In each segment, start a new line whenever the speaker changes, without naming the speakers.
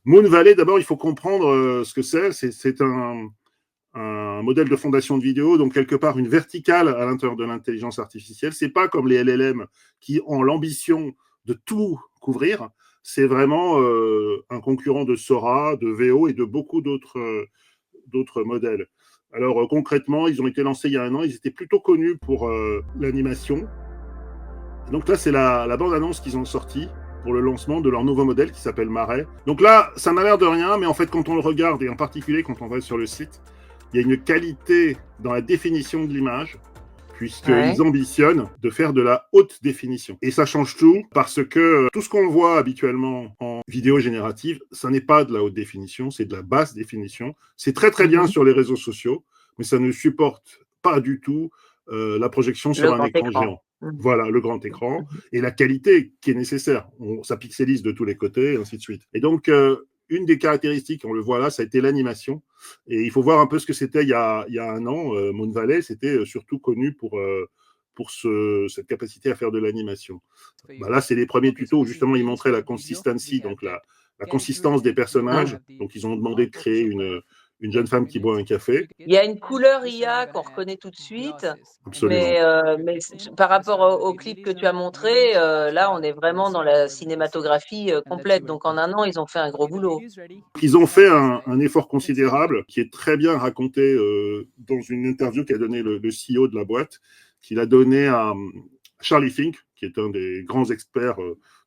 Moon Valley, d'abord, il faut comprendre ce que c'est. C'est un modèle de fondation de vidéo, donc quelque part une verticale à l'intérieur de l'intelligence artificielle. C'est pas comme les LLM qui ont l'ambition de tout couvrir. C'est vraiment un concurrent de Sora, de Veo et de beaucoup d'autres modèles. Alors concrètement, ils ont été lancés il y a 1 an. Ils étaient plutôt connus pour l'animation. Et donc là, c'est la bande-annonce qu'ils ont sortie pour le lancement de leur nouveau modèle qui s'appelle Marais. Donc là, ça n'a l'air de rien, mais en fait, quand on le regarde, et en particulier quand on va sur le site, il y a une qualité dans la définition de l'image, puisqu'ils ambitionnent de faire de la haute définition. Et ça change tout, parce que tout ce qu'on voit habituellement en vidéo générative, ça n'est pas de la haute définition, c'est de la basse définition. C'est très très bien sur les réseaux sociaux, mais ça ne supporte pas du tout la projection sur un écran géant. Voilà, le grand écran et la qualité qui est nécessaire. Ça pixelise de tous les côtés, et ainsi de suite. Et donc, une des caractéristiques, on le voit là, ça a été l'animation. Et il faut voir un peu ce que c'était il y a 1 an. Moon Valley, c'était surtout connu pour cette capacité à faire de l'animation. Bah là, c'est les premiers tutos où justement ils montraient la consistency, donc la consistance des personnages. Donc, ils ont demandé de créer une jeune femme qui boit un café.
Il y a une couleur IA qu'on reconnaît tout de suite,
Absolument.
mais par rapport au clip que tu as montré, là, on est vraiment dans la cinématographie complète. Donc en 1 an, ils ont fait un gros boulot.
Ils ont fait un effort considérable qui est très bien raconté dans une interview qu'a donné le CEO de la boîte, qu'il a donné à Charlie Fink, qui est un des grands experts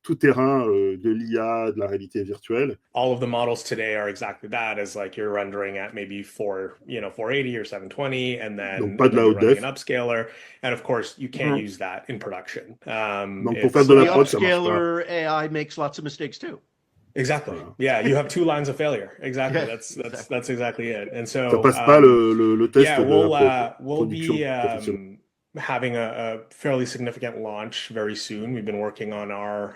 tout-terrain de l'IA, de la réalité virtuelle.
All of the models today are exactly that, as like you're rendering at maybe 480 or 720, and then,
Donc pas de la haute def.
an upscaler, and of course you can't use that in production.
Donc pour faire de la prod,
ça marche pas. The upscaler AI makes lots of mistakes too.
Exactly. Yeah, you have 2 lines of failure. Exactly. That's exactly it. And so
ça passe pas le test
yeah,
de la
we'll
production
be having a fairly significant launch very soon. We've been working on our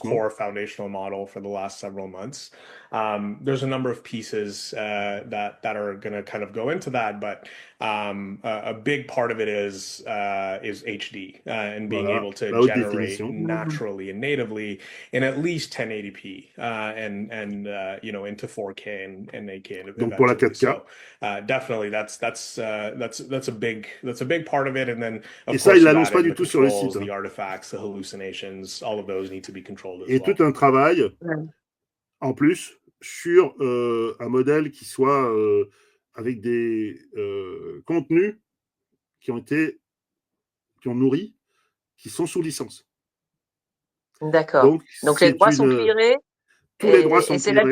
core foundational model for the last several months. There's a number of pieces that are going to kind of go into that, but a big part of it is HD and being able to generate naturally and natively in at least 1080p and into 4K and 8K.
Donc pour la 4K.
So definitely that's a big part of it, and then
et ça ils l'annoncent pas du tout sur le site.
The artifacts, the hallucinations, all of those need to be controlled as
et
well.
Tout un travail en plus sur un modèle qui soit avec des contenus qui ont nourri, qui sont sous licence.
D'accord. Donc les droits sont clearés.
Tous les droits sont
clearés.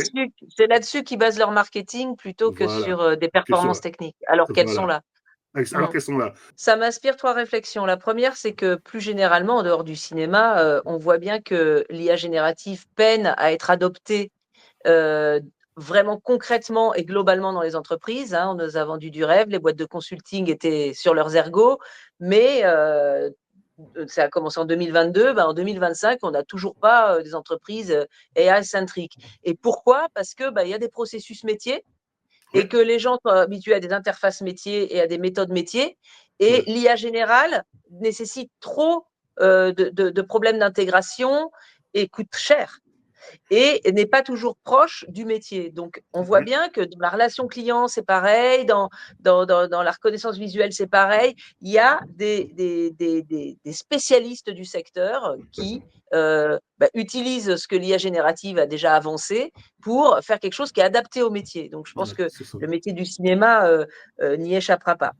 C'est là-dessus qu'ils basent leur marketing plutôt que sur des performances techniques, alors qu'elles sont là. Ça m'inspire 3 réflexions. La première, c'est que plus généralement, en dehors du cinéma, on voit bien que l'IA générative peine à être adoptée vraiment concrètement et globalement dans les entreprises. On nous a vendu du rêve, les boîtes de consulting étaient sur leurs ergots, mais ça a commencé en 2022, en 2025, on n'a toujours pas des entreprises AI-centriques. Et pourquoi ? Parce que y a des processus métiers et que les gens sont habitués à des interfaces métiers et à des méthodes métiers. Et l'IA générale nécessite trop de problèmes d'intégration et coûte cher. Et n'est pas toujours proche du métier. Donc, on voit bien que dans la relation client, c'est pareil, dans la reconnaissance visuelle, c'est pareil. Il y a des spécialistes du secteur qui utilisent ce que l'IA générative a déjà avancé pour faire quelque chose qui est adapté au métier. Donc, je pense que le métier du cinéma n'y échappera pas.